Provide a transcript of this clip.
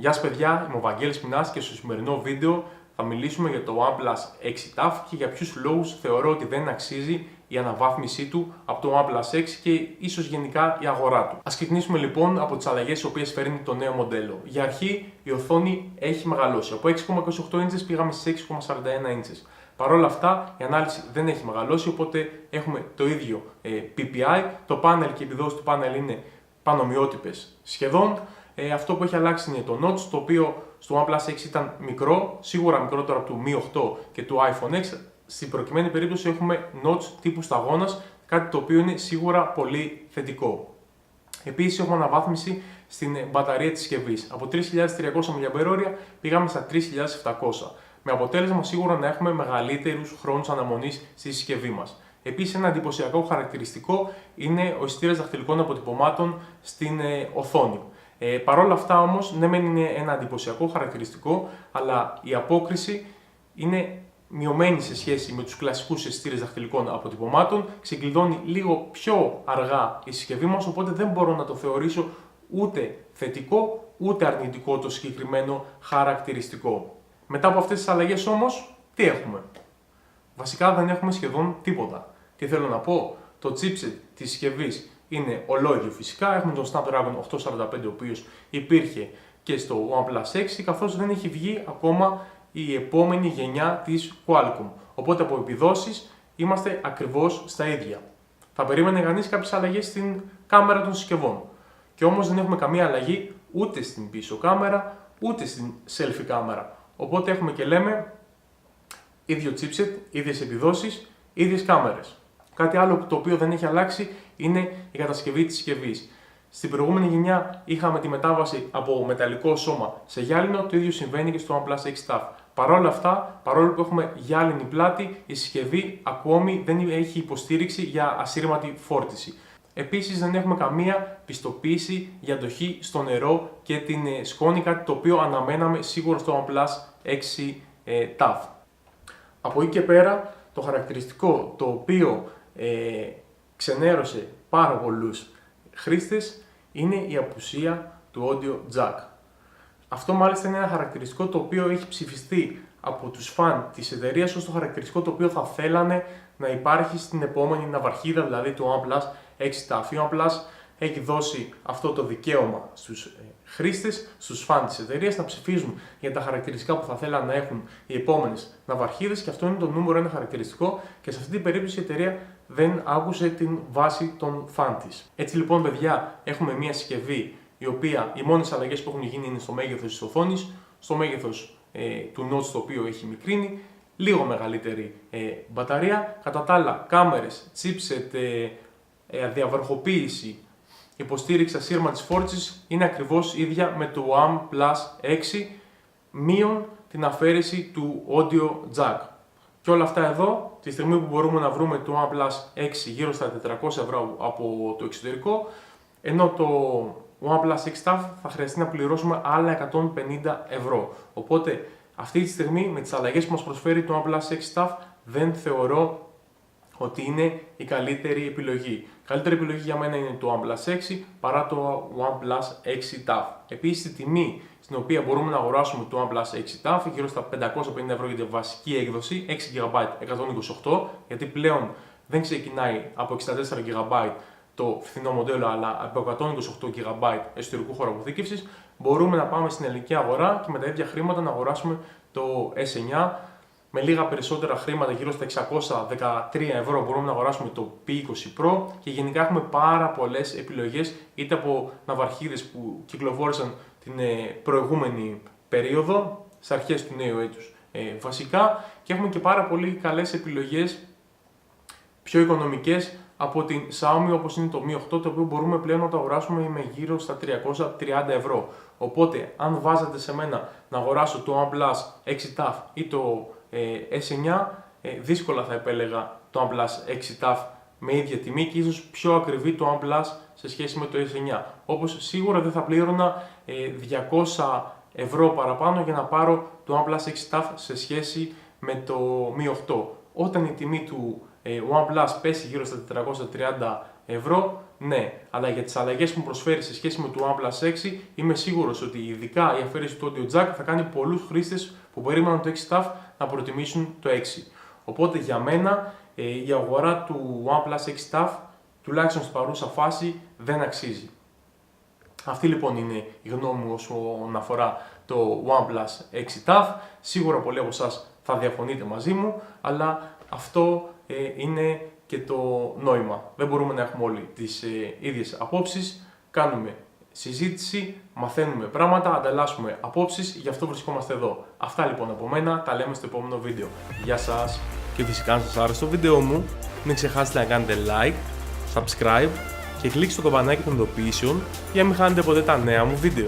Γεια σας παιδιά, είμαι ο Βαγγέλης Μινάς και στο σημερινό βίντεο θα μιλήσουμε για το OnePlus 6 TAF και για ποιους λόγους θεωρώ ότι δεν αξίζει η αναβάθμισή του από το OnePlus 6 και ίσως γενικά η αγορά του. Ας ξεκινήσουμε λοιπόν από τις αλλαγές τις οποίες φέρνει το νέο μοντέλο. Για αρχή η οθόνη έχει μεγαλώσει. Από 6,28 inches πήγαμε στις 6,41 inches. Παρ' όλα αυτά η ανάλυση δεν έχει μεγαλώσει, οπότε έχουμε το ίδιο PPI. Το πάνελ και οι επιδόσεις του πάνελ είναι πανομοιότυπες σχεδόν. Αυτό που έχει αλλάξει είναι το notch, το οποίο στο OnePlus 6 ήταν μικρό, σίγουρα μικρότερο από το Mi 8 και του iPhone X. Στην προκειμένη περίπτωση έχουμε notch τύπου σταγόνας, κάτι το οποίο είναι σίγουρα πολύ θετικό. Επίσης έχουμε αναβάθμιση στην μπαταρία της συσκευής. Από 3.300 mAh πήγαμε στα 3.700, με αποτέλεσμα σίγουρα να έχουμε μεγαλύτερους χρόνους αναμονής στη συσκευή μας. Επίσης, ένα εντυπωσιακό χαρακτηριστικό είναι ο αισθητήρας δαχτυλικών αποτυπωμάτων στην οθόνη. Παρ' όλα αυτά όμως, ναι μεν είναι ένα εντυπωσιακό χαρακτηριστικό, αλλά η απόκριση είναι μειωμένη σε σχέση με τους κλασικούς αισθητήρες δαχτυλικών αποτυπωμάτων, ξεκλειδώνει λίγο πιο αργά η συσκευή μας, οπότε δεν μπορώ να το θεωρήσω ούτε θετικό ούτε αρνητικό το συγκεκριμένο χαρακτηριστικό. Μετά από αυτές τις αλλαγές όμως, τι έχουμε? Βασικά δεν έχουμε σχεδόν τίποτα. Τι θέλω να πω? Το chipset της συσκευής είναι ολόιδιο φυσικά, έχουμε τον Snapdragon 845 ο οποίος υπήρχε και στο OnePlus 6, καθώς δεν έχει βγει ακόμα η επόμενη γενιά της Qualcomm. Οπότε από επιδόσεις είμαστε ακριβώς στα ίδια. Θα περίμενε κανείς κάποιες αλλαγές στην κάμερα των συσκευών. Και όμως δεν έχουμε καμία αλλαγή ούτε στην πίσω κάμερα, ούτε στην selfie κάμερα. Οπότε έχουμε και λέμε ίδιο chipset, ίδιες επιδόσεις, ίδιες κάμερες. Κάτι άλλο το οποίο δεν έχει αλλάξει είναι η κατασκευή της συσκευής. Στην προηγούμενη γενιά είχαμε τη μετάβαση από μεταλλικό σώμα σε γυάλινο, το ίδιο συμβαίνει και στο OnePlus 6 TAF. Παρ' όλα αυτά, παρόλο που έχουμε γυάλινη πλάτη, η συσκευή ακόμη δεν έχει υποστήριξη για ασύρματη φόρτιση. Επίσης δεν έχουμε καμία πιστοποίηση για αντοχή στο νερό και την σκόνη, κάτι το οποίο αναμέναμε σίγουρα στο OnePlus 6 TAF. Από εκεί και πέρα, το χαρακτηριστικό το οποίο ξενέρωσε πάρα πολλούς χρήστες είναι η απουσία του audio jack. Αυτό μάλιστα είναι ένα χαρακτηριστικό το οποίο έχει ψηφιστεί από τους φαν της εταιρείας ως το χαρακτηριστικό το οποίο θα θέλανε να υπάρχει στην επόμενη ναυαρχίδα, δηλαδή το OnePlus 6 TAF. Η OnePlus έχει δώσει αυτό το δικαίωμα στους χρήστες, στους φαν της εταιρείας να ψηφίζουν για τα χαρακτηριστικά που θα θέλανε να έχουν οι επόμενες ναυαρχίδες και αυτό είναι το νούμερο ένα χαρακτηριστικό και σε αυτή την περίπτωση η εταιρεία δεν άκουσε την βάση των φαν της. Έτσι λοιπόν παιδιά, έχουμε μια συσκευή η οποία οι μόνες αλλαγές που έχουν γίνει είναι στο μέγεθος της οθόνης, στο μέγεθος του notch το οποίο έχει μικρύνει, λίγο μεγαλύτερη μπαταρία, κατά τα άλλα κάμερες, chipset, διαβροχοποίηση, υποστήριξη ασύρματης φόρτισης είναι ακριβώς ίδια με το OnePlus 6 μείον την αφαίρεση του audio jack. Και όλα αυτά εδώ, τη στιγμή που μπορούμε να βρούμε το OnePlus 6 γύρω στα 400 ευρώ από το εξωτερικό, ενώ το OnePlus 6 TAF θα χρειαστεί να πληρώσουμε άλλα 150 ευρώ. Οπότε αυτή τη στιγμή με τις αλλαγές που μας προσφέρει το OnePlus 6 TAF δεν θεωρώ ότι είναι η επιλογή. Η καλύτερη επιλογή για μένα είναι το OnePlus 6 παρά το OnePlus 6 TAF. Επίσης η τιμή στην οποία μπορούμε να αγοράσουμε το OnePlus 6 TAF γύρω στα 550 ευρώ για τη βασική έκδοση, 6GB 128, γιατί πλέον δεν ξεκινάει από 64GB το φθηνό μοντέλο, αλλά από 128GB εσωτερικού χώρου αποθήκευσης. Μπορούμε να πάμε στην ελληνική αγορά και με τα ίδια χρήματα να αγοράσουμε το S9. Με λίγα περισσότερα χρήματα, γύρω στα 613 ευρώ, μπορούμε να αγοράσουμε το P20 Pro και γενικά έχουμε πάρα πολλές επιλογές είτε από ναυαρχίδες που κυκλοφόρησαν την προηγούμενη περίοδο, στις αρχές του νέου έτους βασικά, και έχουμε και πάρα πολύ καλές επιλογές πιο οικονομικές από την Xiaomi όπως είναι το Mi 8, το οποίο μπορούμε πλέον να το αγοράσουμε με γύρω στα 330 ευρώ. Οπότε αν βάζετε σε μένα να αγοράσω το OnePlus 6 TAF ή το S9, δύσκολα θα επέλεγα το OnePlus 6 TAF με ίδια τιμή και ίσως πιο ακριβή το OnePlus σε σχέση με το S9. Όπως σίγουρα δεν θα πλήρωνα 200 ευρώ παραπάνω για να πάρω το OnePlus 6 TAF σε σχέση με το Mi 8. Όταν η τιμή του ο OnePlus πέσει γύρω στα 430 ευρώ, ναι, αλλά για τις αλλαγές που μου προσφέρει σε σχέση με το OnePlus 6 είμαι σίγουρος ότι ειδικά η αφαίρεση του audio jack θα κάνει πολλούς χρήστες που περίμεναν το 6 TAF να προτιμήσουν το 6. Οπότε για μένα η αγορά του OnePlus 6 TAF τουλάχιστον στην παρούσα φάση δεν αξίζει. Αυτή λοιπόν είναι η γνώμη μου όσον αφορά το OnePlus 6 TAF. Σίγουρα πολλοί από εσάς θα διαφωνείτε μαζί μου, αλλά αυτό είναι και το νόημα. Δεν μπορούμε να έχουμε όλοι τις ίδιες απόψεις. Κάνουμε συζήτηση, μαθαίνουμε πράγματα, ανταλλάσσουμε απόψεις, γι' αυτό βρισκόμαστε εδώ. Αυτά λοιπόν από μένα, τα λέμε στο επόμενο βίντεο. Γεια σας! Και φυσικά αν σας άρεσε το βίντεο μου, μην ξεχάσετε να κάνετε like, subscribe και κλικ στο καμπανάκι των ειδοποιήσεων για να μην χάνετε ποτέ τα νέα μου βίντεο.